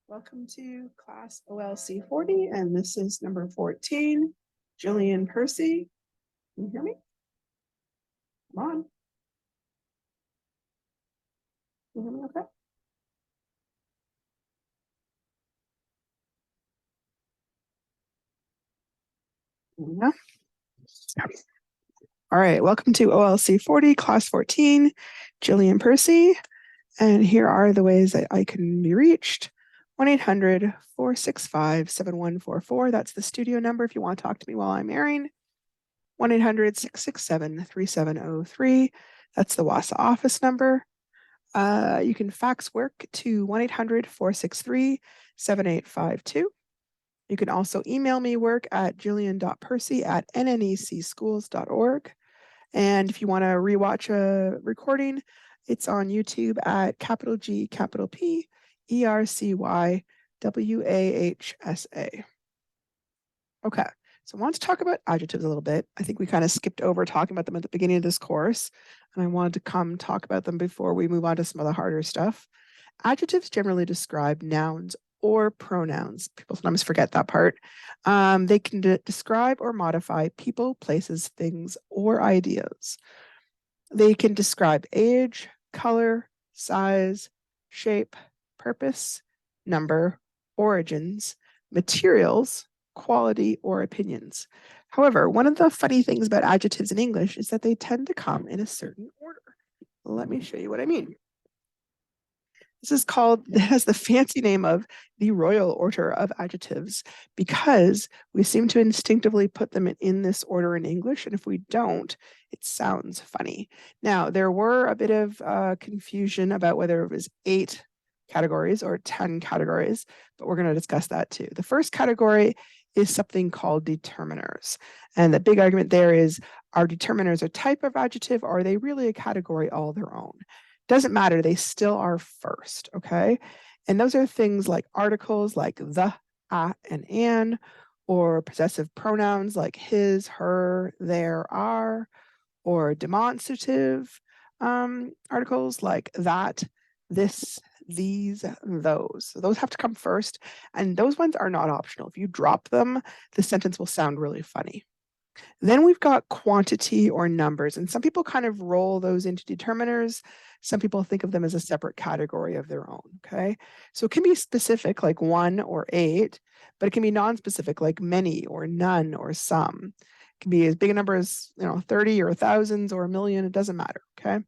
Welcome to class OLC 40, and this is number 14, Jillian Percy. Can you hear me? Come on. Can you hear me okay? Yeah. All right, welcome to OLC 40, class 14, Jillian Percy. And here are the ways that I can be reached. 1-800-465-7144. That's the studio number if you want to talk to me while I'm airing. 1-800-667-3703. That's the WASA office number. You can fax work to 1-800-463-7852. You can also email me work at jillian.percy@nnecschools.org. And if you want to rewatch a recording, it's on YouTube at capital G, capital P, ERCY, WAHSA. Okay, so I want to talk about adjectives a little bit. I think we kind of skipped over talking about them at the beginning of this course, and I wanted to come talk about them before we move on to some of the harder stuff. Adjectives generally describe nouns or pronouns. People sometimes forget that part. They can describe or modify people, places, things, or ideas. They can describe age, color, size, shape, purpose, number, origins, materials, quality, or opinions. However, one of the funny things about adjectives in English is that they tend to come in a certain order. Let me show you what I mean. This is called, it has the fancy name of the Royal Order of Adjectives because we seem to instinctively put them in this order in English, and if we don't, it sounds funny. Now, there were a bit of confusion about whether it was 8 categories or 10 categories, but we're going to discuss that too. The first category is something called determiners, and the big argument there is, are determiners a type of adjective, or are they really a category all their own? Doesn't matter, they still are first, okay? And those are things like articles like the, a, and an, or possessive pronouns like his, her, their, are, or demonstrative articles like that, this, these, those. So those have to come first, and those ones are not optional. If you drop them, the sentence will sound really funny. Then we've got quantity or numbers, and some people kind of roll those into determiners. Some people think of them as a separate category of their own, okay? So it can be specific like 1 or 8, but it can be non-specific like many or none or some. It can be as big a number as 30 or thousands or a million, it doesn't matter, okay?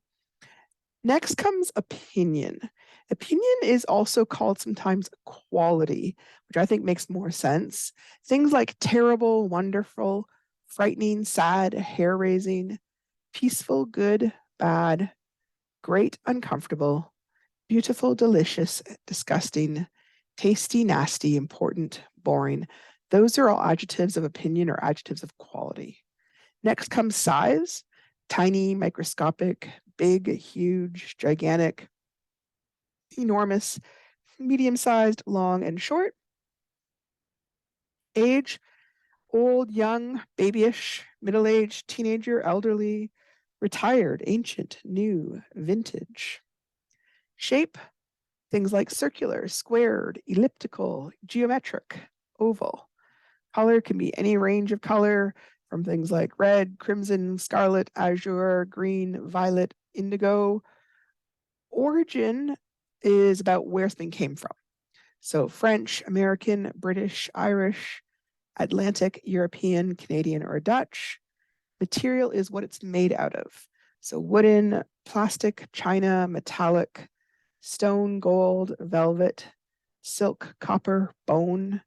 Next comes opinion. Opinion is also called sometimes quality, which I think makes more sense. Things like terrible, wonderful, frightening, sad, hair-raising, peaceful, good, bad, great, uncomfortable, beautiful, delicious, disgusting, tasty, nasty, important, boring. Those are all adjectives of opinion or adjectives of quality. Next comes size, tiny, microscopic, big, huge, gigantic, enormous, medium-sized, long, and short. Age, old, young, babyish, middle-aged, teenager, elderly, retired, ancient, new, vintage. Shape, things like circular, squared, elliptical, geometric, oval. Color can be any range of color from things like red, crimson, scarlet, azure, green, violet, indigo. Origin is about where something came from. So French, American, British, Irish, Atlantic, European, Canadian, or Dutch. Material is what it's made out of. So wooden, plastic, china, metallic, stone, gold, velvet, silk, copper, bone,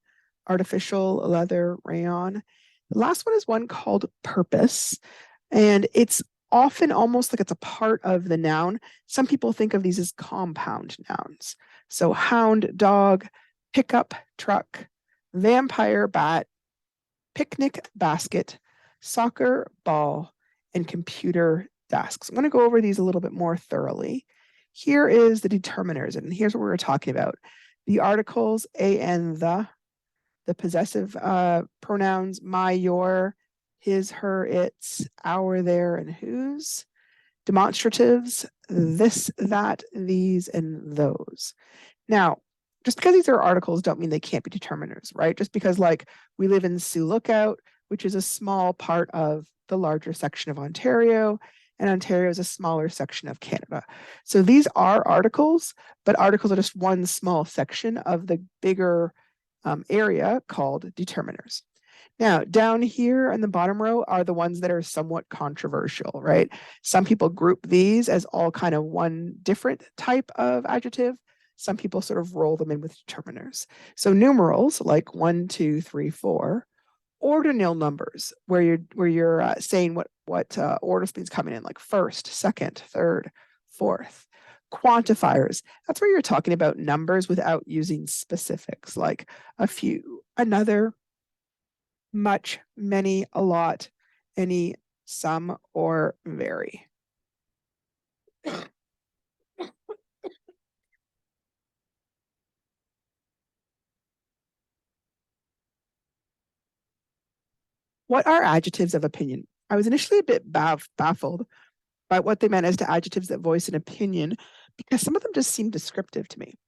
artificial, leather, rayon. The last one is one called purpose, and it's often almost like it's a part of the noun. Some people think of these as compound nouns. So hound, dog, pickup, truck, vampire, bat, picnic, basket, soccer, ball, and computer, desks. I'm going to go over these a little bit more thoroughly. Here is the determiners, and here's what we're talking about. The articles, a and the possessive pronouns, my, your, his, her, its, our, their, and whose. Demonstratives, this, that, these, and those. Now, just because these are articles don't mean they can't be determiners, right? Just because like we live in Sioux Lookout, which is a small part of the larger section of Ontario, and Ontario is a smaller section of Canada. So these are articles, but articles are just one small section of the bigger area called determiners. Now, down here in the bottom row are the ones that are somewhat controversial, right? Some people group these as all kind of one different type of adjective. Some people sort of roll them in with determiners. So numerals like 1, 2, 3, 4, ordinal numbers where you're saying what order things coming in, like first, second, third, fourth. Quantifiers, that's where you're talking about numbers without using specifics, like a few, another, much, many, a lot, any, some, or very. What are adjectives of opinion? I was initially a bit baffled by what they meant as to adjectives that voice an opinion, because some of them just seem descriptive to me.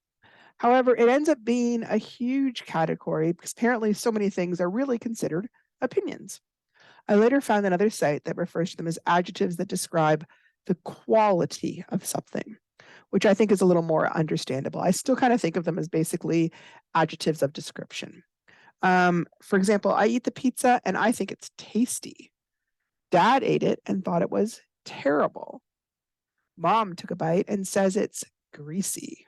However, it ends up being a huge category because apparently so many things are really considered opinions. I later found another site that refers to them as adjectives that describe the quality of something, which I think is a little more understandable. I still kind of think of them as basically adjectives of description. For example, I eat the pizza and I think it's tasty. Dad ate it and thought it was terrible. Mom took a bite and says it's greasy.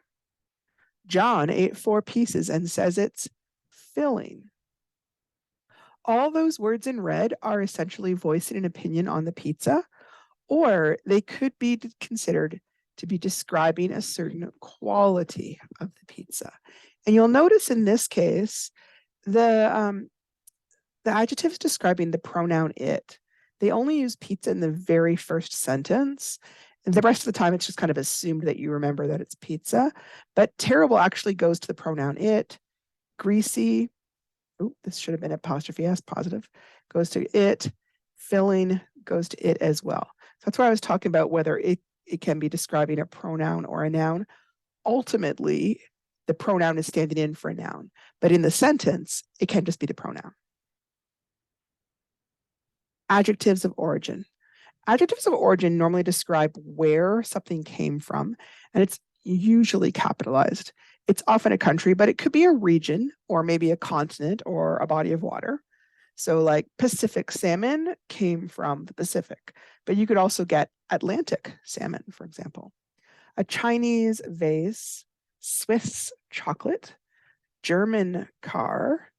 John ate 4 pieces and says it's filling. All those words in red are essentially voicing an opinion on the pizza, or they could be considered to be describing a certain quality of the pizza. And you'll notice in this case, the adjectives describing the pronoun it, they only use pizza in the very first sentence. And the rest of the time, it's just kind of assumed that you remember that it's pizza. But terrible actually goes to the pronoun it. Greasy, oh, this should have been apostrophe S, positive, goes to it. Filling goes to it as well. So that's why I was talking about whether it can be describing a pronoun or a noun. Ultimately, the pronoun is standing in for a noun. But in the sentence, it can just be the pronoun. Adjectives of origin. Adjectives of origin normally describe where something came from, and it's usually capitalized. It's often a country, but it could be a region or maybe a continent or a body of water. So, like Pacific salmon came from the Pacific, but you could also get Atlantic salmon, for example. A Chinese vase, Swiss chocolate, German car,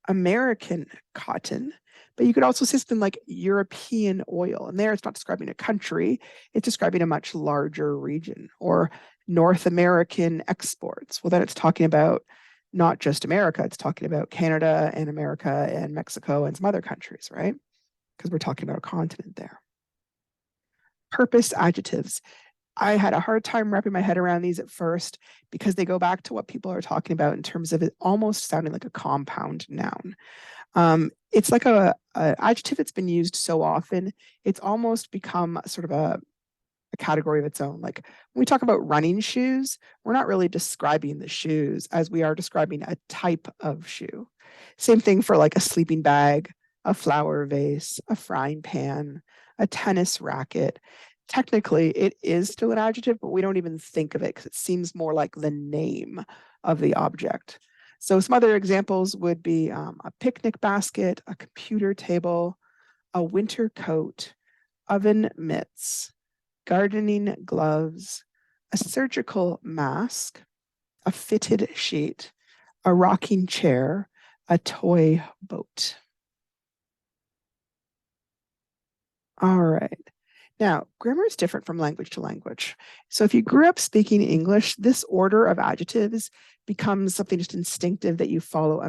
American cotton, but you could also see something like European oil. And there it's not describing a country, it's describing a much larger region. Or North American exports. Well, then it's talking about not just America, it's talking about Canada and America and Mexico and some other countries, right? Because we're talking about a continent there. Purpose adjectives. I had a hard time wrapping my head around these at first because they go back to what people are talking about in terms of it almost sounding like a compound noun. It's like a adjective that's been used so often, it's almost become sort of a category of its own. Like when we talk about running shoes, we're not really describing the shoes as we are describing a type of shoe. Same thing for like a sleeping bag, a flower vase, a frying pan, a tennis racket. Technically, it is still an adjective, but we don't even think of it because it seems more like the name of the object. So some other examples would be a picnic basket, a computer table, a winter coat, oven mitts, gardening gloves, a surgical mask, a fitted sheet, a rocking chair, a toy boat. All right. Now, grammar is different from language to language. So if you grew up speaking English, this order of adjectives becomes something just instinctive that you follow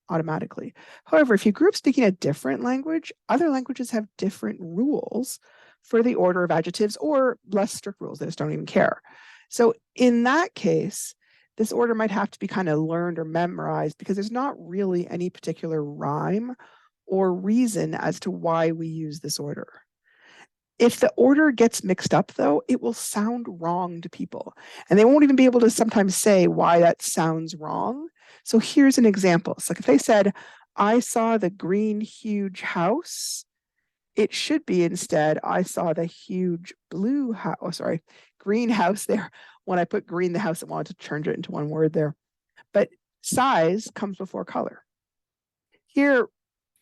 automatically. However, if you grew up speaking a different language, other languages have different rules for the order of adjectives or less strict rules. They just don't even care. So in that case, this order might have to be kind of learned or memorized because there's not really any particular rhyme or reason as to why we use this order. If the order gets mixed up, though, it will sound wrong to people. And they won't even be able to sometimes say why that sounds wrong. So here's an example. So like if they said, I saw the green huge house, it should be instead, I saw the huge blue house, oh, sorry, greenhouse there. When I put green, the house, I wanted to change it into one word there. But size comes before color. Here,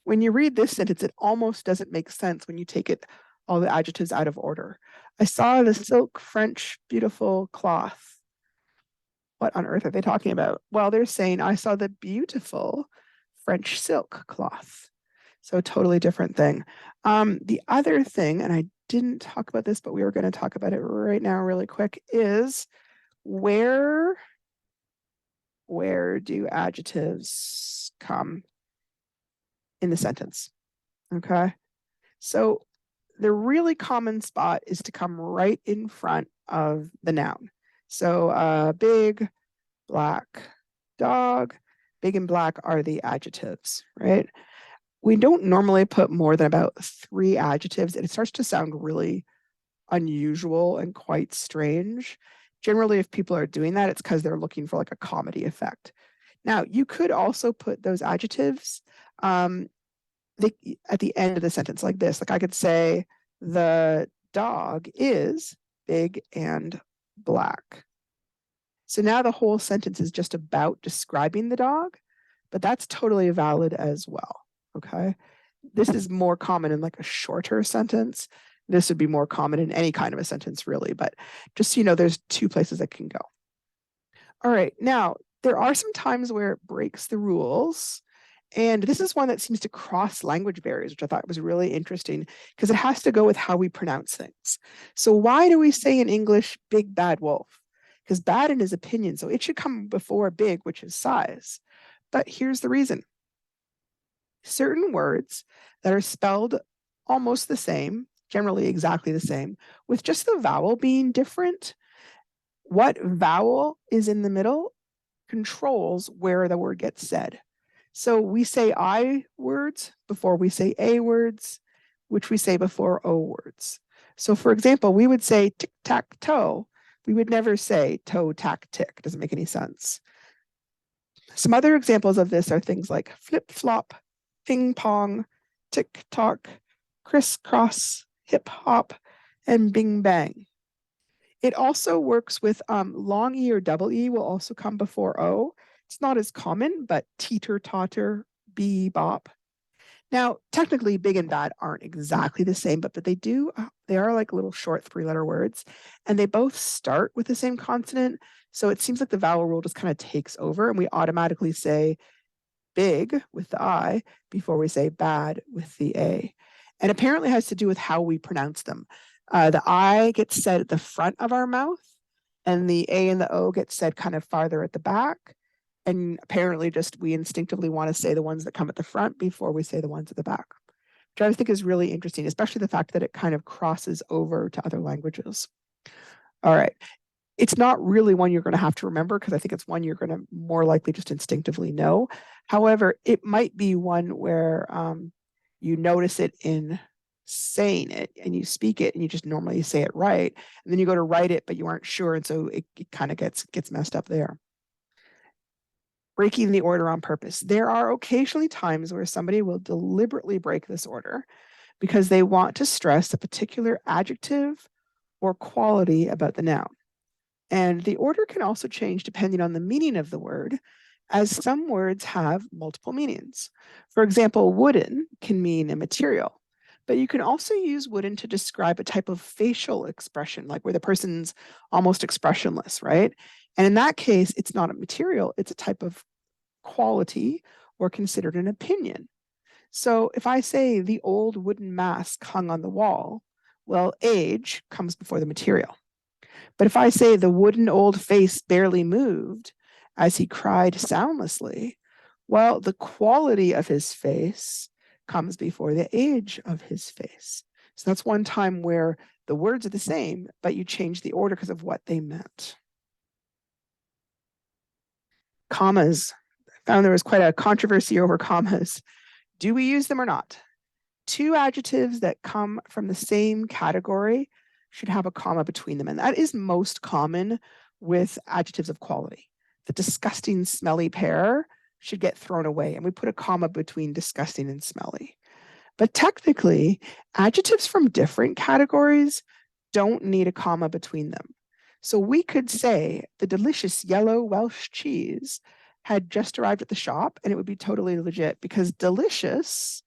when you read this sentence, it almost doesn't make sense when you take it all the adjectives out of order. I saw the silk French beautiful cloth. What on earth are they talking about? Well, they're saying I saw the beautiful French silk cloth. So totally different thing. The other thing, and I didn't talk about this, but we were going to talk about it right now really quick, is where do adjectives come in the sentence? Okay. So the really common spot is to come right in front of the noun. So big, black, dog. Big and black are the adjectives, right? We don't normally put more than about 3 adjectives, and it starts to sound really unusual and quite strange. Generally, if people are doing that, it's because they're looking for like a comedy effect. Now, you could also put those adjectives at the end of the sentence like this. Like I could say, the dog is big and black. So now the whole sentence is just about describing the dog, but that's totally valid as well. Okay. This is more common in like a shorter sentence. This would be more common in any kind of a sentence, really. But just so you know, there's 2 places that can go. All right. Now, there are some times where it breaks the rules. And this is one that seems to cross language barriers, which I thought was really interesting because it has to go with how we pronounce things. So why do we say in English, big bad wolf? Because bad in his opinion, so it should come before big, which is size. But here's the reason. Certain words that are spelled almost the same, generally exactly the same, with just the vowel being different, what vowel is in the middle controls where the word gets said. So we say I words before we say A words, which we say before O words. So for example, we would say tic tac toe. We would never say toe tack tick. It doesn't make any sense. Some other examples of this are things like flip flop, ping pong, tick tock, crisscross, hip hop, and bing bang. It also works with long E or double E will also come before O. It's not as common, but teeter totter, bebop. Now, technically, big and bad aren't exactly the same, but they are like little short 3-letter words, and they both start with the same consonant. So it seems like the vowel rule just kind of takes over, and we automatically say big with the I before we say bad with the A. And apparently has to do with how we pronounce them. The I gets said at the front of our mouth, and the A and the O get said kind of farther at the back. And apparently just we instinctively want to say the ones that come at the front before we say the ones at the back, which I think is really interesting, especially the fact that it kind of crosses over to other languages. All right. It's not really one you're going to have to remember because I think it's one you're going to more likely just instinctively know. However, it might be one where you notice it in saying it and you speak it and you just normally say it right. And then you go to write it, but you aren't sure. And so it kind of gets messed up there. Breaking the order on purpose. There are occasionally times where somebody will deliberately break this order because they want to stress a particular adjective or quality about the noun. And the order can also change depending on the meaning of the word, as some words have multiple meanings. For example, wooden can mean a material, but you can also use wooden to describe a type of facial expression, like where the person's almost expressionless, right? And in that case, it's not a material, it's a type of quality or considered an opinion. So if I say the old wooden mask hung on the wall, well, age comes before the material. But if I say the wooden old face barely moved as he cried soundlessly, well, the quality of his face comes before the age of his face. So that's one time where the words are the same, but you change the order because of what they meant. Commas. I found there was quite a controversy over commas. Do we use them or not? Two adjectives that come from the same category should have a comma between them. And that is most common with adjectives of quality. The disgusting, smelly pear should get thrown away. And we put a comma between disgusting and smelly. But technically, adjectives from different categories don't need a comma between them. So we could say the delicious yellow Welsh cheese had just arrived at the shop, and it would be totally legit because delicious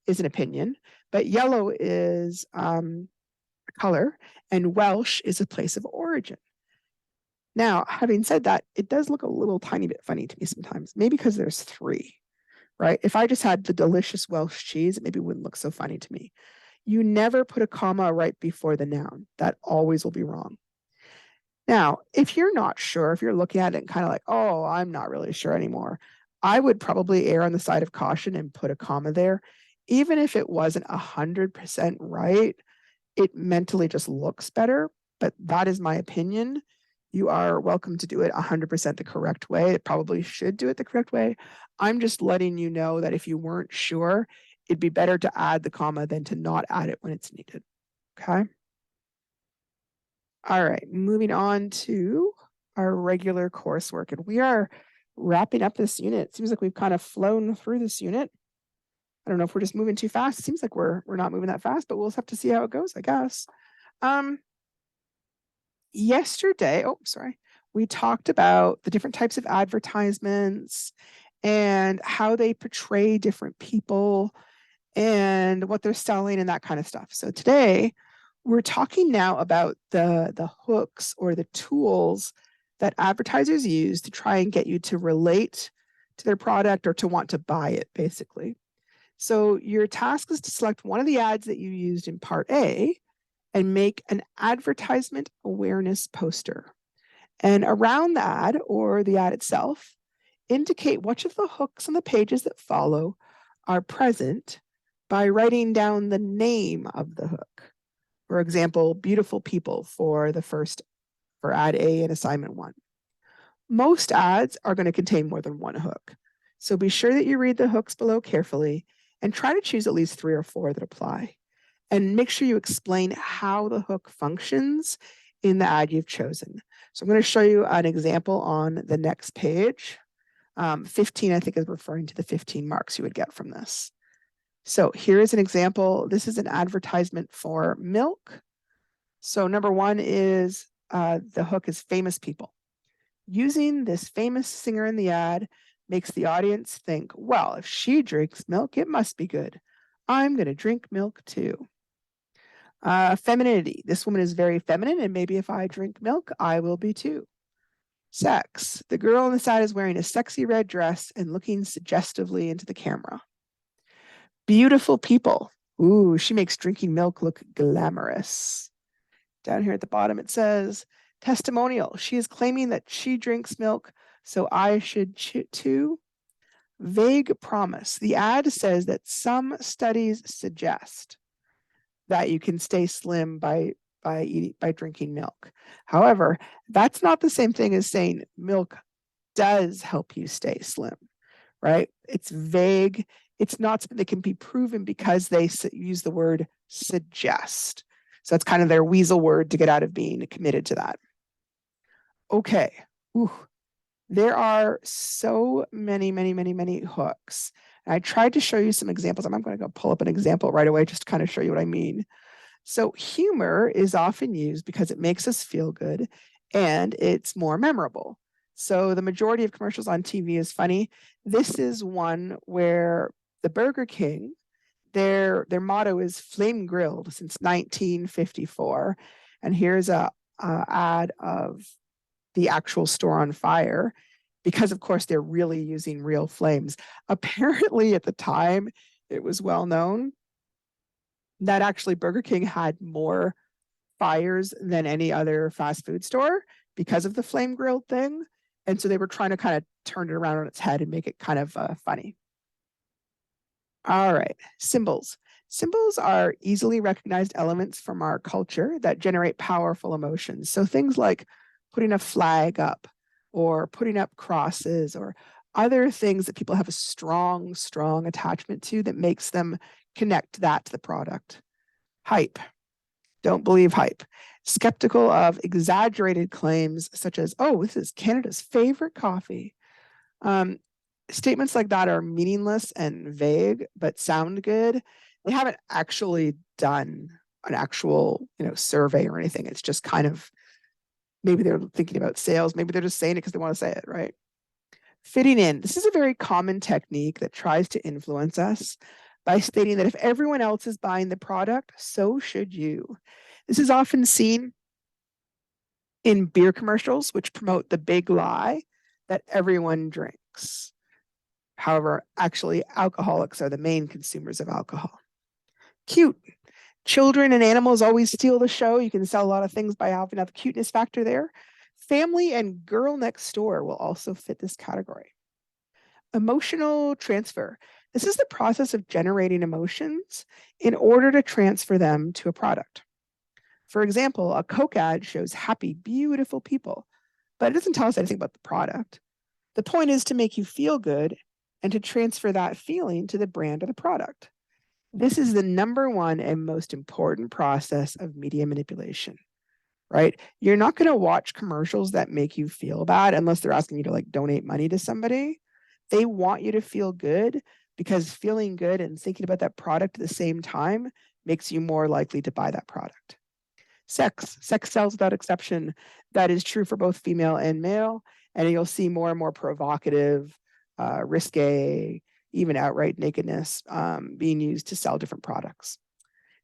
is an opinion, but yellow is a color, and Welsh is a place of origin. Now, having said that, it does look a little tiny bit funny to me sometimes, maybe because there's three, right? If I just had the delicious Welsh cheese, it maybe wouldn't look so funny to me. You never put a comma right before the noun. That always will be wrong. Now, if you're not sure, if you're looking at it and kind of like, oh, I'm not really sure anymore, I would probably err on the side of caution and put a comma there. Even if it wasn't 100% right, it mentally just looks better. But that is my opinion. You are welcome to do it 100% the correct way. It probably should do it the correct way. I'm just letting you know that if you weren't sure, it'd be better to add the comma than to not add it when it's needed. Okay. All right, moving on to our regular coursework. And we are wrapping up this unit. It seems like we've kind of flown through this unit. I don't know if we're just moving too fast. It seems like we're not moving that fast, but we'll have to see how it goes, I guess. Yesterday, we talked about the different types of advertisements and how they portray different people and what they're selling and that kind of stuff. So today, we're talking now about the hooks or the tools that advertisers use to try and get you to relate to their product or to want to buy it, basically. So your task is to select one of the ads that you used in part A and make an advertisement awareness poster. And around the ad or the ad itself, indicate which of the hooks on the pages that follow are present by writing down the name of the hook. For example, beautiful people for ad A and assignment 1. Most ads are going to contain more than one hook. So be sure that you read the hooks below carefully and try to choose at least 3 or 4 that apply. And make sure you explain how the hook functions in the ad you've chosen. So I'm going to show you an example on the next page. 15, I think, is referring to the 15 marks you would get from this. So here is an example. This is an advertisement for milk. So number 1 is the hook is famous people. Using this famous singer in the ad makes the audience think, well, if she drinks milk, it must be good. I'm going to drink milk too. Femininity. This woman is very feminine, and maybe if I drink milk, I will be too. Sex. The girl on the side is wearing a sexy red dress and looking suggestively into the camera. Beautiful people. Ooh, she makes drinking milk look glamorous. Down here at the bottom, it says, testimonial. She is claiming that she drinks milk, so I should too. Vague promise. The ad says that some studies suggest that you can stay slim by drinking milk. However, that's not the same thing as saying milk does help you stay slim, right? It's vague. It's not something that can be proven because they use the word suggest. So that's kind of their weasel word to get out of being committed to that. Okay. Ooh. There are so many hooks. And I tried to show you some examples. I'm going to go pull up an example right away just to kind of show you what I mean. So humor is often used because it makes us feel good and it's more memorable. So the majority of commercials on TV is funny. This is one where the Burger King, their motto is flame grilled since 1954. And here's a ad of the actual store on fire because, of course, they're really using real flames. Apparently, at the time, it was well known that actually Burger King had more fires than any other fast food store because of the flame grilled thing. And so they were trying to kind of turn it around on its head and make it kind of funny. All right, symbols. Symbols are easily recognized elements from our culture that generate powerful emotions. So things like putting a flag up or putting up crosses or other things that people have a strong attachment to that makes them connect that to the product. Hype. Don't believe hype. Skeptical of exaggerated claims such as, oh, this is Canada's favorite coffee. Statements like that are meaningless and vague, but sound good. They haven't actually done an actual, survey or anything. It's just kind of, maybe they're thinking about sales. Maybe they're just saying it because they want to say it, right? Fitting in. This is a very common technique that tries to influence us by stating that if everyone else is buying the product, so should you. This is often seen in beer commercials, which promote the big lie that everyone drinks. However, actually, alcoholics are the main consumers of alcohol. Cute. Children and animals always steal the show. You can sell a lot of things by having a cuteness factor there. Family and girl next door will also fit this category. Emotional transfer. This is the process of generating emotions in order to transfer them to a product. For example, a Coke ad shows happy, beautiful people, but it doesn't tell us anything about the product. The point is to make you feel good and to transfer that feeling to the brand or the product. This is the number one and most important process of media manipulation, right? You're not going to watch commercials that make you feel bad unless they're asking you to donate money to somebody. They want you to feel good because feeling good and thinking about that product at the same time makes you more likely to buy that product. Sex sells without exception. That is true for both female and male. And you'll see more and more provocative, risque, even outright nakedness being used to sell different products.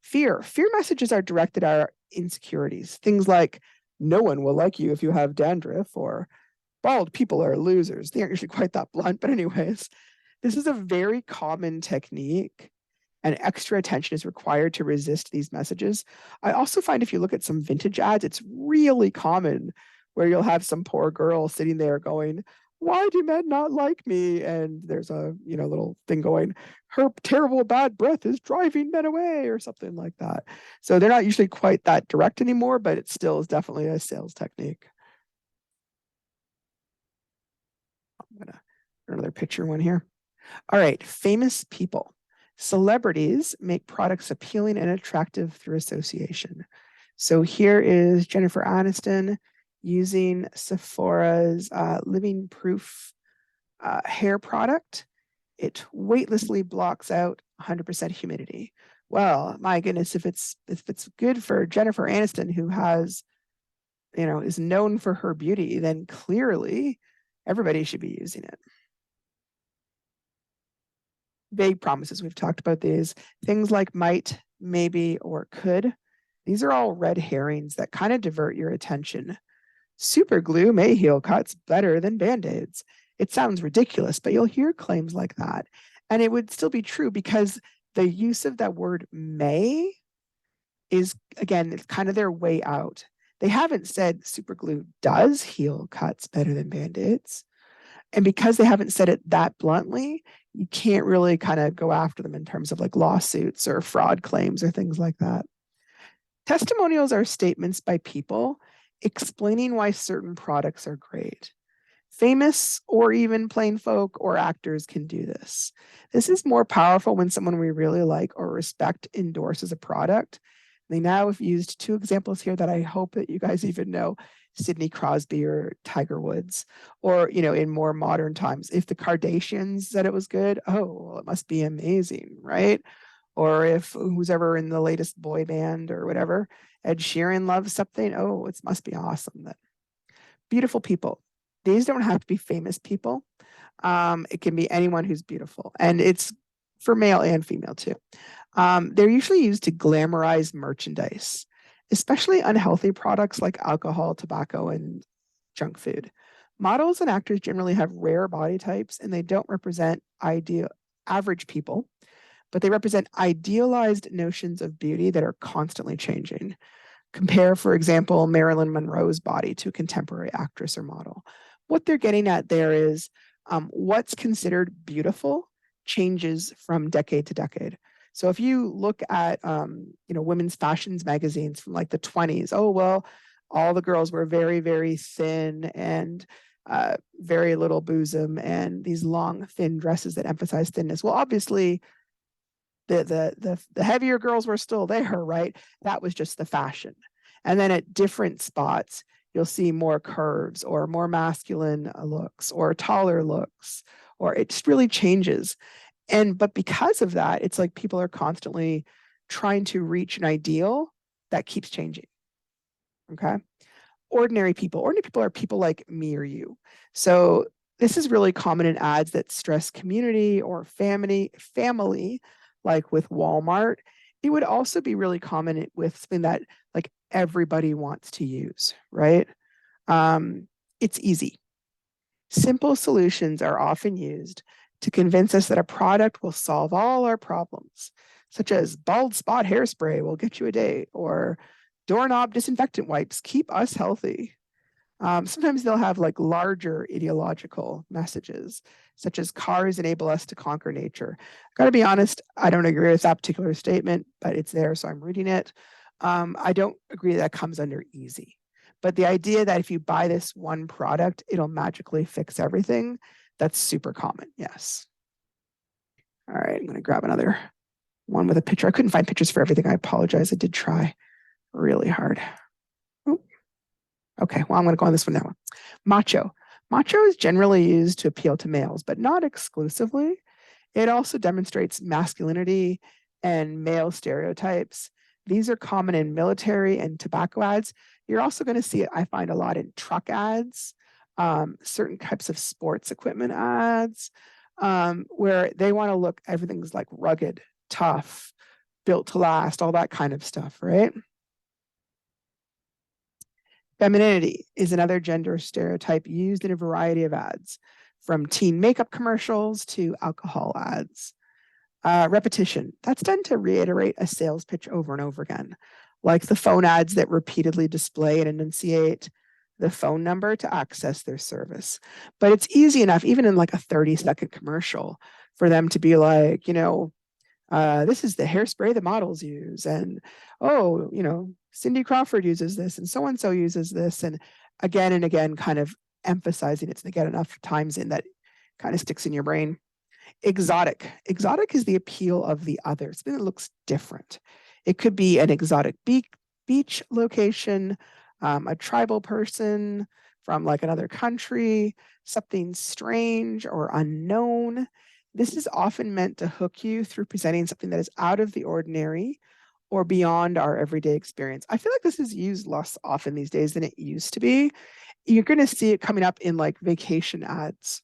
Fear messages are directed at our insecurities. Things like, no one will like you if you have dandruff, or bald people are losers. They aren't usually quite that blunt, but anyways, this is a very common technique, and extra attention is required to resist these messages. I also find if you look at some vintage ads, it's really common where you'll have some poor girl sitting there going, why do men not like me? And there's a little thing going, her terrible bad breath is driving men away, or something like that. So they're not usually quite that direct anymore, but it still is definitely a sales technique. I'm gonna another picture one here. All right, famous people. Celebrities make products appealing and attractive through association. So here is Jennifer Aniston using Sephora's Living Proof hair product. It weightlessly blocks out 100% humidity. Well, my goodness, if it's good for Jennifer Aniston, who has, is known for her beauty, then clearly everybody should be using it. Vague promises. We've talked about these. Things like might, maybe, or could. These are all red herrings that kind of divert your attention. Super glue may heal cuts better than Band-Aids. It sounds ridiculous, but you'll hear claims like that. And it would still be true because the use of that word may is, again, it's kind of their way out. They haven't said super glue does heal cuts better than Band-Aids. And because they haven't said it that bluntly, you can't really kind of go after them in terms of lawsuits or fraud claims or things like that. Testimonials are statements by people explaining why certain products are great. Famous or even plain folk or actors can do this. This is more powerful when someone we really like or respect endorses a product. They now have used two examples here that I hope that you guys even know. Sidney Crosby or Tiger Woods, or in more modern times, if the Kardashians said it was good, oh, well, it must be amazing, right? Or if who's ever in the latest boy band or whatever, Ed Sheeran loves something, oh, it must be awesome. Then beautiful people. These don't have to be famous people. It can be anyone who's beautiful, and it's for male and female too. They're usually used to glamorize merchandise, especially unhealthy products like alcohol, tobacco, and junk food. Models and actors generally have rare body types, and they don't represent average people, but they represent idealized notions of beauty that are constantly changing. Compare, for example, Marilyn Monroe's body to a contemporary actress or model. What they're getting at there is what's considered beautiful changes from decade to decade. So if you look at, women's fashions magazines from the 20s, oh, well, all the girls were very, very thin and very little bosom and these long, thin dresses that emphasize thinness. Well, obviously, The heavier girls were still there, right? That was just the fashion. And then at different spots, you'll see more curves or more masculine looks or taller looks, or it just really changes. But because of that, it's like people are constantly trying to reach an ideal that keeps changing. Okay. Ordinary people are people like me or you. So this is really common in ads that stress community or family, like with Walmart. It would also be really common with something that like everybody wants to use, right? It's easy. Simple solutions are often used to convince us that a product will solve all our problems, such as bald spot hairspray will get you a date, or doorknob disinfectant wipes keep us healthy. Sometimes they'll have like larger ideological messages, such as cars enable us to conquer nature. Got to be honest, I don't agree with that particular statement, but it's there, so I'm reading it. I don't agree that comes under easy. But the idea that if you buy this one product, it'll magically fix everything, that's super common, yes. All right, I'm going to grab another one with a picture. I couldn't find pictures for everything. I apologize. I did try really hard. Ooh. Okay, well, I'm going to go on this one now. Macho. Macho is generally used to appeal to males, but not exclusively. It also demonstrates masculinity and male stereotypes. These are common in military and tobacco ads. You're also going to see it, I find, a lot in truck ads, certain types of sports equipment ads, where they want to look, everything's like rugged, tough, built to last, all that kind of stuff, right? Femininity is another gender stereotype used in a variety of ads, from teen makeup commercials to alcohol ads. Repetition, that's done to reiterate a sales pitch over and over again, like the phone ads that repeatedly display and enunciate the phone number to access their service. But it's easy enough, even in like a 30-second commercial, for them to be like, this is the hairspray the models use. And, oh, Cindy Crawford uses this and so uses this. And again, kind of emphasizing it so they get enough times in that kind of sticks in your brain. Exotic. Exotic is the appeal of the other. Something that looks different. It could be an exotic beach location, a tribal person from like another country, something strange or unknown. This is often meant to hook you through presenting something that is out of the ordinary or beyond our everyday experience. I feel like this is used less often these days than it used to be. You're going to see it coming up in like vacation ads,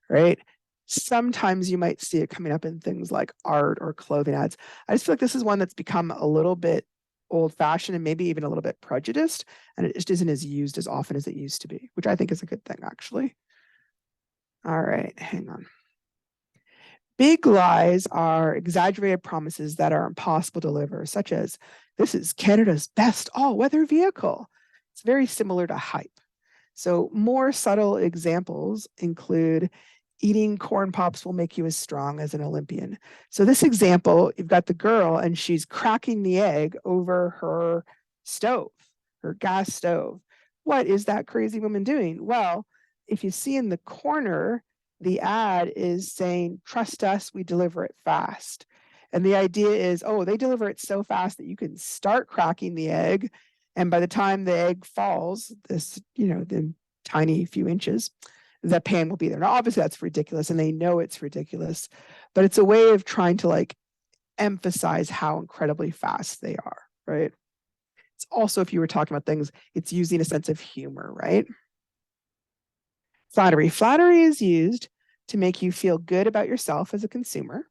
right? Sometimes you might see it coming up in things like art or clothing ads. I just feel like this is one that's become a little bit old fashioned and maybe even a little bit prejudiced, and it just isn't as used as often as it used to be, which I think is a good thing, actually. All right, hang on. Big lies are exaggerated promises that are impossible to deliver, such as, this is Canada's best all-weather vehicle. It's very similar to hype. So more subtle examples include, eating corn pops will make you as strong as an Olympian. So this example, you've got the girl and she's cracking the egg over her stove, her gas stove. What is that crazy woman doing? Well, if you see in the corner, the ad is saying, trust us, we deliver it fast. And the idea is, oh, they deliver it so fast that you can start cracking the egg. And by the time the egg falls, the tiny few inches, the pan will be there. Now, obviously, that's ridiculous, and they know it's ridiculous, but it's a way of trying to like emphasize how incredibly fast they are, right? It's also, if you were talking about things, it's using a sense of humor, right? Flattery. Flattery is used to make you feel good about yourself as a consumer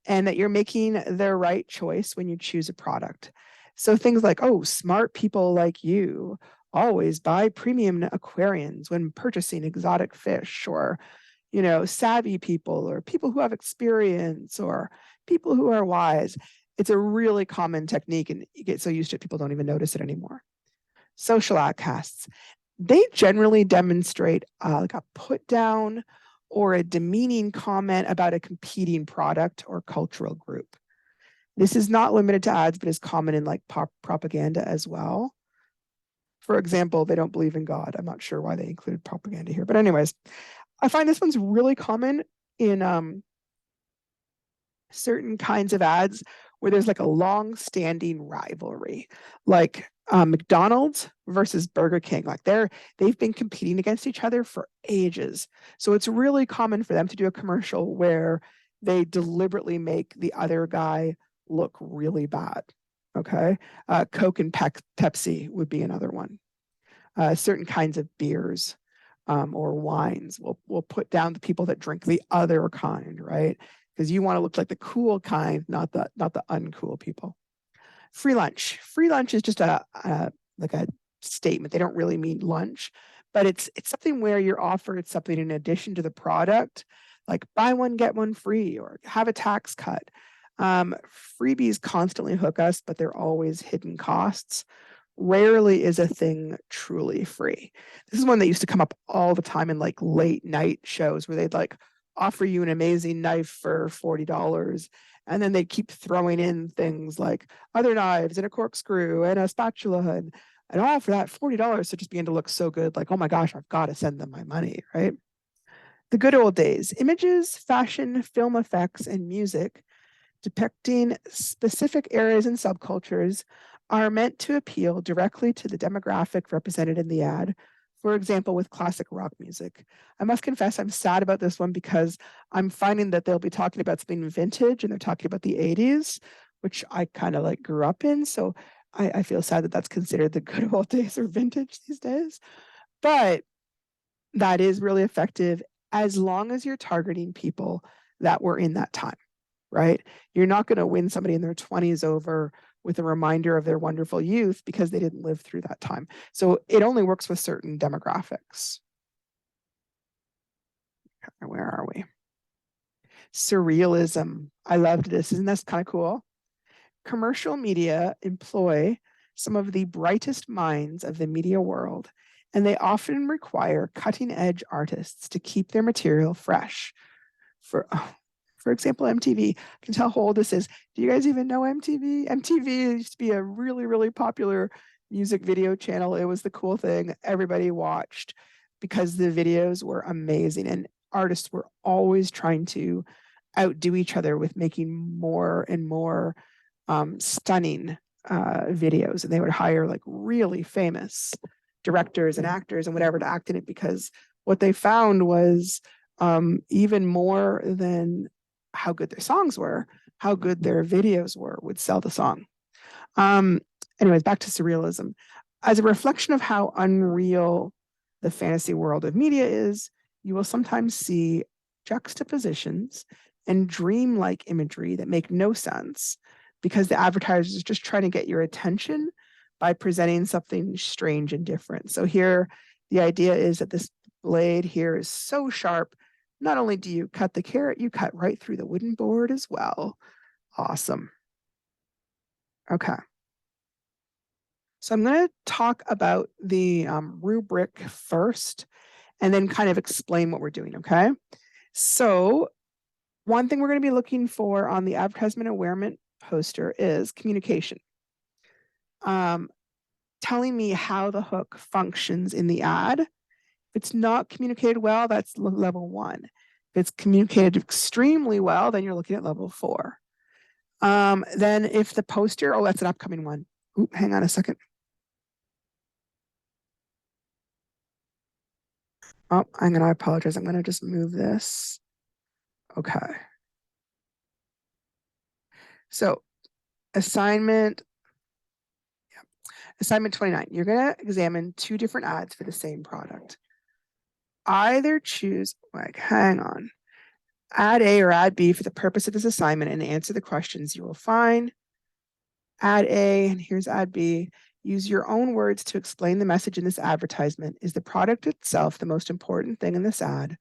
and that you're making the right choice when you choose a product. So things like, oh, smart people like you always buy premium aquariums when purchasing exotic fish, or, savvy people or people who have experience or people who are wise. It's a really common technique, and you get so used to it, people don't even notice it anymore. Social outcasts. They generally demonstrate like a put down or a demeaning comment about a competing product or cultural group. This is not limited to ads, but is common in like propaganda as well. For example, they don't believe in God. I'm not sure why they included propaganda here. But anyways, I find this one's really common in certain kinds of ads where there's like a long-standing rivalry, like McDonald's versus Burger King. Like they've been competing against each other for ages. So it's really common for them to do a commercial where they deliberately make the other guy look really bad. Okay. Coke and Pepsi would be another one. Certain kinds of beers or wines will put down the people that drink the other kind, right? Because you want to look like the cool kind, not the uncool people. Free lunch. Free lunch is just a like a statement. They don't really mean lunch, but it's something where you're offered something in addition to the product, like buy one get one free or have a tax cut. Freebies constantly hook us, but they're always hidden costs. Rarely is a thing truly free. This is one that used to come up all the time in like late night shows where they'd like offer you an amazing knife for $40. And then they'd keep throwing in things like other knives and a corkscrew and a spatula and all for that $40 to just begin to look so good. Like, oh my gosh, I've got to send them my money, right? The good old days, images, fashion, film effects, and music depicting specific areas and subcultures are meant to appeal directly to the demographic represented in the ad. For example, with classic rock music. I must confess, I'm sad about this one because I'm finding that they'll be talking about something vintage and they're talking about the 80s, which I kind of like grew up in. So I feel sad that that's considered the good old days or vintage these days. But that is really effective as long as you're targeting people that were in that time, right? You're not going to win somebody in their 20s over with a reminder of their wonderful youth because they didn't live through that time. So it only works with certain demographics. Where are we? Surrealism. I loved this. Isn't this kind of cool? Commercial media employ some of the brightest minds of the media world, and they often require cutting edge artists to keep their material fresh. For example, MTV. I can tell how old this is. Do you guys even know MTV? MTV used to be a really, really popular music video channel. It was the cool thing everybody watched because the videos were amazing and artists were always trying to outdo each other with making more and more stunning videos. And they would hire like really famous directors and actors and whatever to act in it because what they found was even more than how good their songs were, how good their videos were would sell the song. Um, Anyways, back to surrealism. As a reflection of how unreal the fantasy world of media is, you will sometimes see juxtapositions and dreamlike imagery that make no sense because the advertiser is just trying to get your attention by presenting something strange and different. So here, the idea is that this blade here is so sharp. Not only do you cut the carrot, you cut right through the wooden board as well. Awesome. Okay. So I'm going to talk about the rubric first and then kind of explain what we're doing, okay? So one thing we're going to be looking for on the advertisement awareness poster is communication. Telling me how the hook functions in the ad. If it's not communicated well, that's level 1. If it's communicated extremely well, then you're looking at level 4. Then if the poster, that's an upcoming one. Ooh, hang on a second. Oh, I'm going to apologize. I'm going to just move this. Okay. So assignment 29, you're going to examine 2 different ads for the same product. Either choose, like, hang on, ad A or ad B for the purpose of this assignment and answer the questions you will find. Ad A, and here's ad B. Use your own words to explain the message in this advertisement. Is the product itself the most important thing in this ad,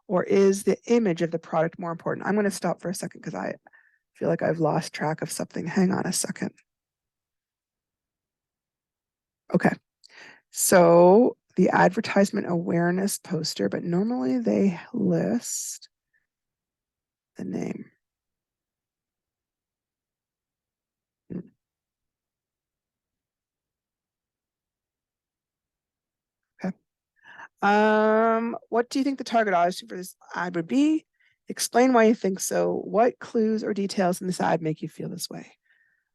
or is the image of the product more important? I'm going to stop for a second because I feel like I've lost track of something. Hang on a second. Okay. So the advertisement awareness poster, but normally they list the name. Okay. What do you think the target audience for this ad would be? Explain why you think so. What clues or details in this ad make you feel this way?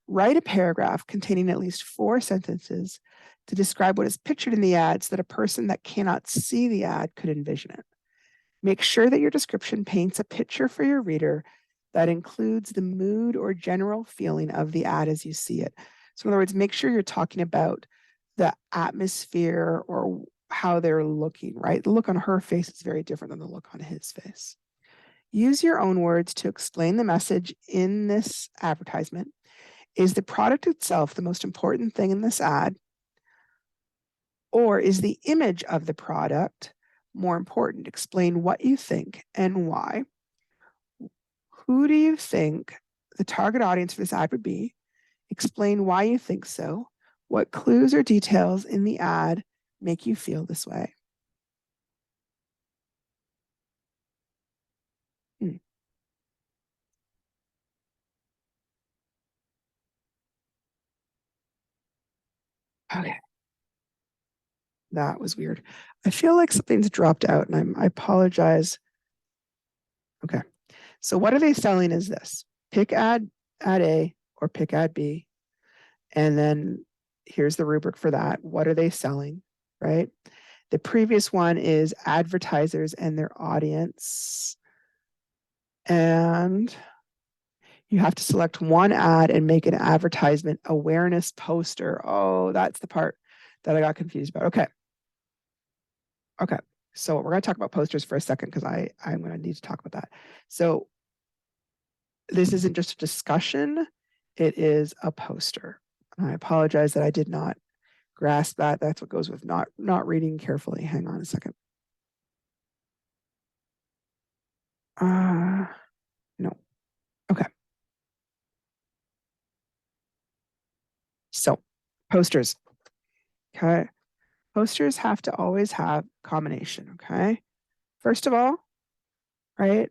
Write a paragraph containing at least 4 sentences to describe what is pictured in the ad so that a person that cannot see the ad could envision it. Make sure that your description paints a picture for your reader that includes the mood or general feeling of the ad as you see it. So, in other words, make sure you're talking about the atmosphere or how they're looking, right? The look on her face is very different than the look on his face. Use your own words to explain the message in this advertisement. Is the product itself the most important thing in this ad? Or is the image of the product more important? Explain what you think and why. Who do you think the target audience for this ad would be? Explain why you think so. What clues or details in the ad make you feel this way? Hmm. Okay, that was weird. I feel like something's dropped out and I apologize. Okay, so what are they selling is this. Pick ad A or pick ad B. And then here's the rubric for that. What are they selling, right? The previous one is advertisers and their audience. And you have to select one ad and make an advertisement awareness poster. Oh, that's the part that I got confused about. Okay. Okay. So we're going to talk about posters for a second because I'm going to need to talk about that. So this isn't just a discussion, it is a poster. I apologize that I did not grasp that. That's what goes with not reading carefully. Hang on a second. No. Okay. So posters. Okay. Posters have to always have combination. Okay. First of all, right,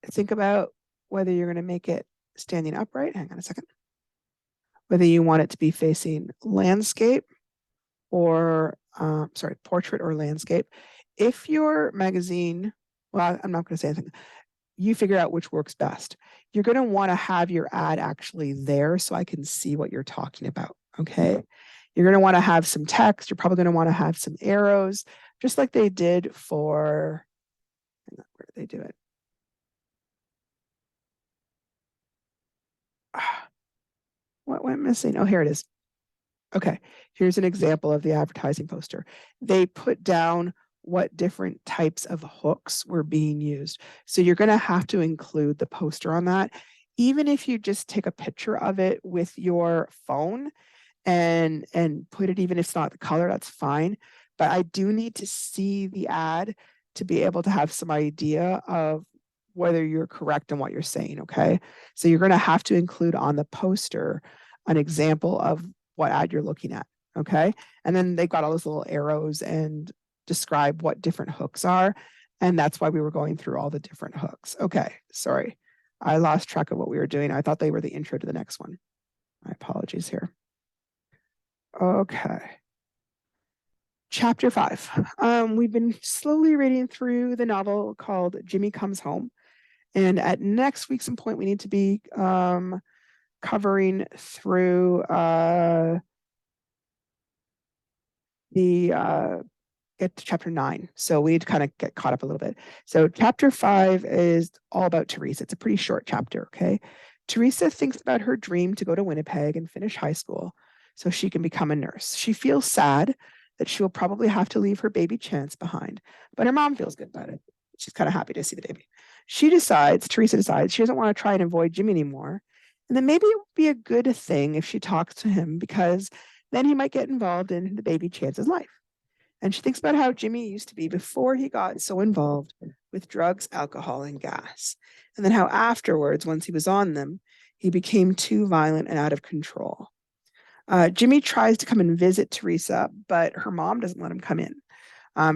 think about whether you're going to make it standing upright. Hang on a second. Whether you want it to be facing landscape or, portrait or landscape. If your magazine, well, I'm not going to say anything. You figure out which works best. You're going to want to have your ad actually there so I can see what you're talking about. Okay. You're going to want to have some text. You're probably going to want to have some arrows, just like they did for, where did they do it? What went missing? Oh, here it is. Okay, here's an example of the advertising poster. They put down what different types of hooks were being used. So you're going to have to include the poster on that. Even if you just take a picture of it with your phone and put it, even if it's not the color, that's fine. But I do need to see the ad to be able to have some idea of whether you're correct in what you're saying. Okay, so you're going to have to include on the poster an example of what ad you're looking at. Okay, and then they've got all those little arrows and describe what different hooks are, and that's why we were going through all the different hooks. Okay, sorry, I lost track of what we were doing. I thought they were the intro to the next one. My apologies here. Okay. Chapter 5. We've been slowly reading through the novel called Jimmy Comes Home. And at next week's point, we need to be covering through get to chapter 9. So we need to kind of get caught up a little bit. So chapter 5 is all about Teresa. It's a pretty short chapter, okay? Teresa thinks about her dream to go to Winnipeg and finish high school so she can become a nurse. She feels sad that she will probably have to leave her baby Chance behind, but her mom feels good about it. She's kind of happy to see the baby. Teresa decides she doesn't want to try and avoid Jimmy anymore. And then maybe it would be a good thing if she talks to him because then he might get involved in the baby Chance's life. And she thinks about how Jimmy used to be before he got so involved with drugs, alcohol, and gas. And then how afterwards, once he was on them, he became too violent and out of control. Jimmy tries to come and visit Teresa, but her mom doesn't let him come in.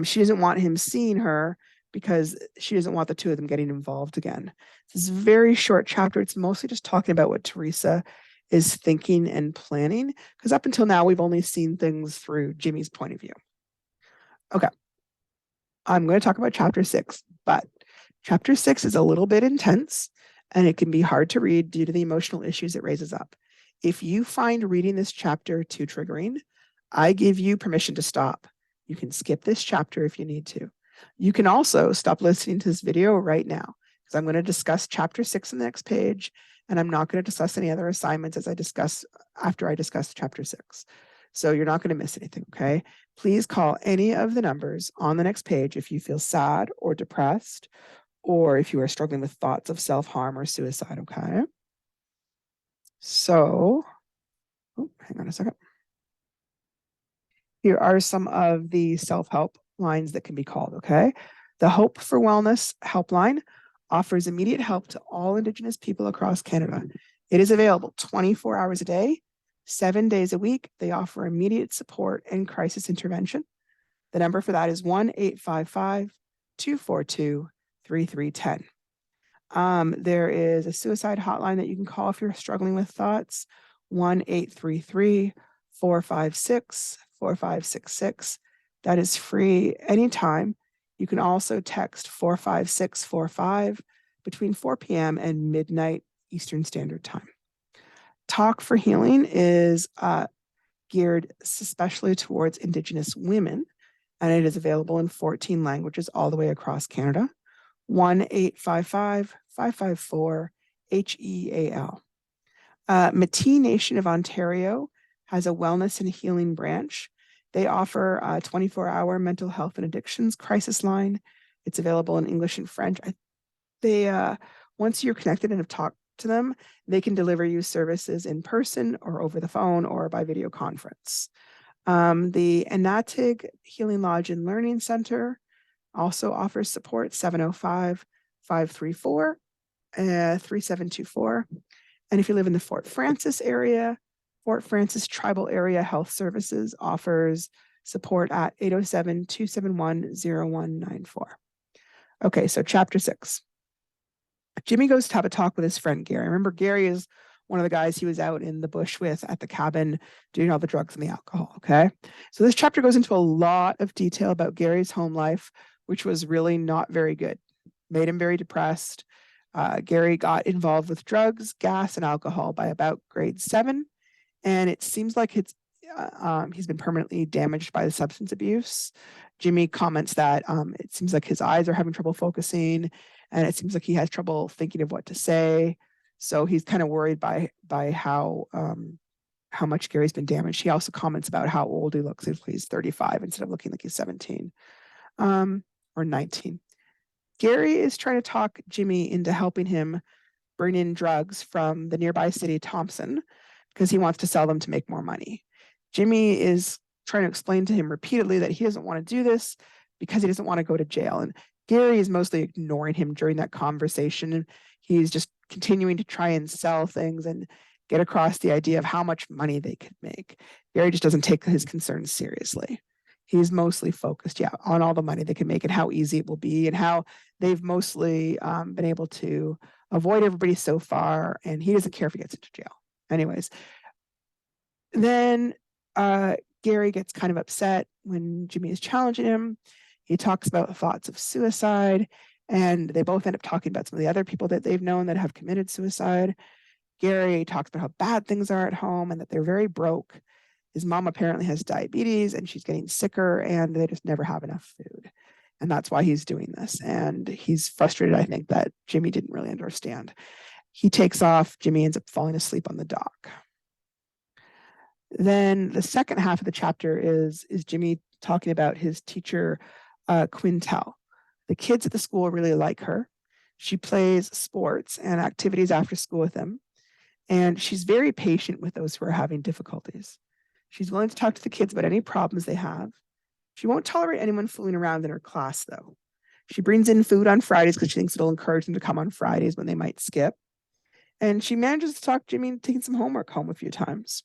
She doesn't want him seeing her because she doesn't want the two of them getting involved again. This is a very short chapter. It's mostly just talking about what Teresa is thinking and planning, because up until now, we've only seen things through Jimmy's point of view. Okay. I'm going to talk about chapter 6, but Chapter 6 is a little bit intense, and it can be hard to read due to the emotional issues it raises up. If you find reading this chapter too triggering, I give you permission to stop. You can skip this chapter if you need to. You can also stop listening to this video right now, because I'm going to discuss chapter 6 on the next page, and I'm not going to discuss any other assignments after I discuss chapter 6. So you're not going to miss anything, okay? Please call any of the numbers on the next page if you feel sad or depressed, or if you are struggling with thoughts of self-harm or suicide, okay? So, hang on a second. Here are some of the self-help lines that can be called, okay? The Hope for Wellness helpline offers immediate help to all Indigenous people across Canada. It is available 24 hours a day, 7 days a week. They offer immediate support and crisis intervention. The number for that is 1-855-242-3310. There is a suicide hotline that you can call if you're struggling with thoughts, 1-833-456-4566. That is free anytime. You can also text 45645 between 4 p.m. and midnight Eastern Standard Time. Talk for Healing is geared especially towards Indigenous women, and it is available in 14 languages all the way across Canada. 1-855-554-HEAL. Métis Nation of Ontario has a wellness and healing branch. They offer a 24-hour mental health and addictions crisis line. It's available in English and French. Once you're connected and have talked to them, they can deliver you services in person or over the phone or by video conference. The Anatig Healing Lodge and Learning Center also offers support, 705-534-3724. And if you live in the Fort Frances area, Fort Frances Tribal Area Health Services offers support at 807-271-0194. Okay, so chapter 6. Jimmy goes to have a talk with his friend Gary. Remember, Gary is one of the guys he was out in the bush with at the cabin doing all the drugs and the alcohol, okay? So this chapter goes into a lot of detail about Gary's home life, which was really not very good. Made him very depressed. Gary got involved with drugs, gas, and alcohol by about grade 7. And it seems like he's been permanently damaged by the substance abuse. Jimmy comments that it seems like his eyes are having trouble focusing, and it seems like he has trouble thinking of what to say. So he's kind of worried by how much Gary's been damaged. He also comments about how old he looks. He's 35 instead of looking like he's 17 or 19. Gary is trying to talk Jimmy into helping him bring in drugs from the nearby city, Thompson, because he wants to sell them to make more money. Jimmy is trying to explain to him repeatedly that he doesn't want to do this because he doesn't want to go to jail. And Gary is mostly ignoring him during that conversation. And he's just continuing to try and sell things and get across the idea of how much money they could make. Gary just doesn't take his concerns seriously. He's mostly focused, on all the money they can make and how easy it will be and how they've mostly been able to avoid everybody so far. And he doesn't care if he gets into jail. Anyways, then Gary gets kind of upset when Jimmy is challenging him. He talks about thoughts of suicide, and they both end up talking about some of the other people that they've known that have committed suicide. Gary talks about how bad things are at home and that they're very broke. His mom apparently has diabetes and she's getting sicker, and they just never have enough food. And that's why he's doing this. And he's frustrated, I think, that Jimmy didn't really understand. He takes off. Jimmy ends up falling asleep on the dock. Then the second half of the chapter is Jimmy talking about his teacher, Quintel. The kids at the school really like her. She plays sports and activities after school with them. And she's very patient with those who are having difficulties. She's willing to talk to the kids about any problems they have. She won't tolerate anyone fooling around in her class, though. She brings in food on Fridays because she thinks it'll encourage them to come on Fridays when they might skip. And she manages to talk Jimmy into taking some homework home a few times.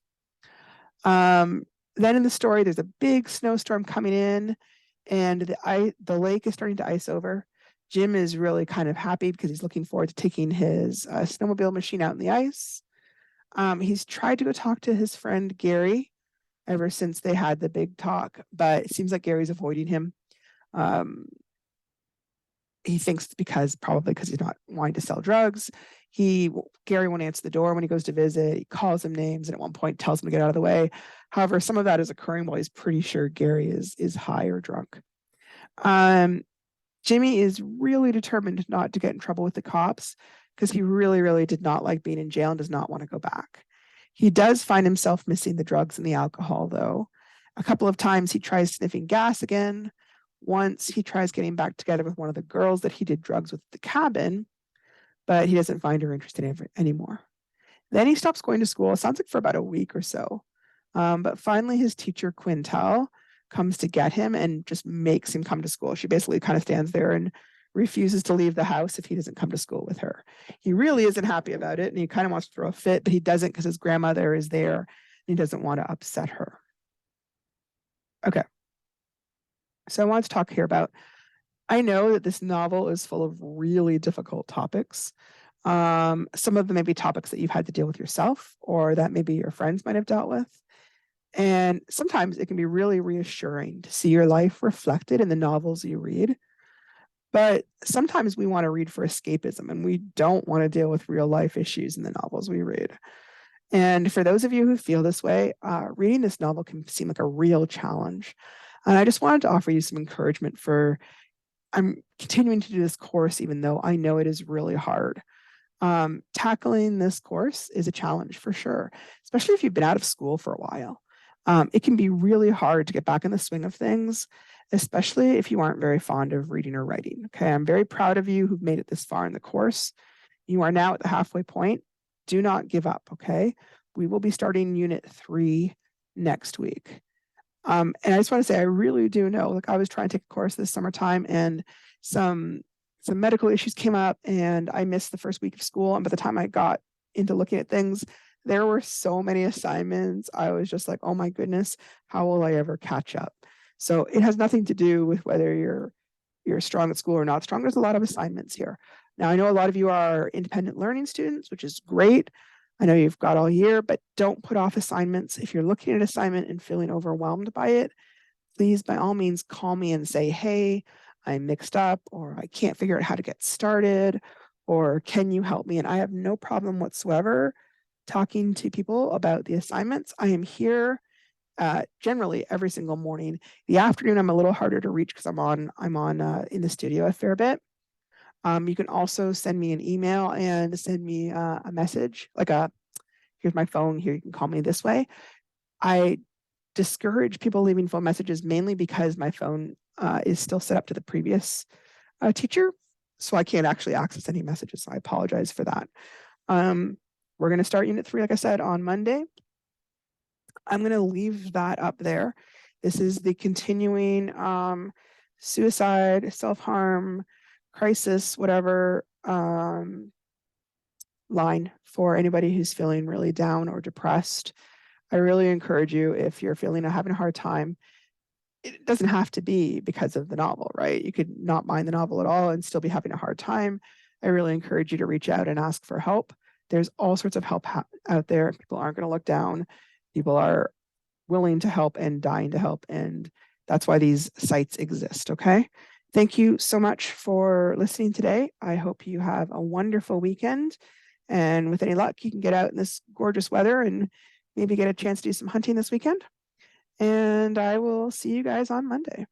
Then in the story, there's a big snowstorm coming in, and the lake is starting to ice over. Jim is really kind of happy because he's looking forward to taking his snowmobile machine out in the ice. He's tried to go talk to his friend Gary ever since they had the big talk, but it seems like Gary's avoiding him. He thinks probably because he's not wanting to sell drugs. Gary won't answer the door when he goes to visit. He calls him names and at one point tells him to get out of the way. However, some of that is occurring while he's pretty sure Gary is high or drunk. Jimmy is really determined not to get in trouble with the cops because he really, really did not like being in jail and does not want to go back. He does find himself missing the drugs and the alcohol, though. A couple of times he tries sniffing gas again. Once he tries getting back together with one of the girls that he did drugs with at the cabin, but he doesn't find her interested anymore. Then he stops going to school, sounds like for about a week or so. But finally, his teacher, Quintel, comes to get him and just makes him come to school. She basically kind of stands there and refuses to leave the house if he doesn't come to school with her. He really isn't happy about it and he kind of wants to throw a fit, but he doesn't because his grandmother is there and he doesn't want to upset her. Okay. So I want to talk here about, I know that this novel is full of really difficult topics. Some of them may be topics that you've had to deal with yourself or that maybe your friends might have dealt with. And sometimes it can be really reassuring to see your life reflected in the novels you read. But sometimes we want to read for escapism and we don't want to deal with real life issues in the novels we read. And for those of you who feel this way, reading this novel can seem like a real challenge. And I just wanted to offer you some encouragement I'm continuing to do this course, even though I know it is really hard. Tackling this course is a challenge for sure, especially if you've been out of school for a while. It can be really hard to get back in the swing of things, especially if you aren't very fond of reading or writing. Okay, I'm very proud of you who've made it this far in the course. You are now at the halfway point. Do not give up, okay? We will be starting Unit 3 next week. And I just want to say, I really do know, like I was trying to take a course this summertime and some medical issues came up and I missed the first week of school. And by the time I got into looking at things, there were so many assignments. I was just like, oh my goodness, how will I ever catch up? So it has nothing to do with whether you're strong at school or not strong. There's a lot of assignments here. Now, I know a lot of you are independent learning students, which is great. I know you've got all year, but don't put off assignments. If you're looking at an assignment and feeling overwhelmed by it, please, by all means, call me and say, hey, I'm mixed up, or I can't figure out how to get started, or can you help me? And I have no problem whatsoever talking to people about the assignments. I am here generally every single morning. The afternoon, I'm a little harder to reach because I'm on in the studio a fair bit. You can also send me an email and send me a message, here's my phone, here you can call me this way. I discourage people leaving phone messages mainly because my phone is still set up to the previous teacher, so I can't actually access any messages, so I apologize for that. We're going to start Unit 3, like I said, on Monday. I'm going to leave that up there. This is the continuing suicide, self-harm, crisis, whatever line for anybody who's feeling really down or depressed. I really encourage you, if you're having a hard time, it doesn't have to be because of the novel, right? You could not mind the novel at all and still be having a hard time. I really encourage you to reach out and ask for help. There's all sorts of help out there. People aren't going to look down. People are willing to help and dying to help. And that's why these sites exist, okay? Thank you so much for listening today. I hope you have a wonderful weekend. And with any luck, you can get out in this gorgeous weather and maybe get a chance to do some hunting this weekend. And I will see you guys on Monday.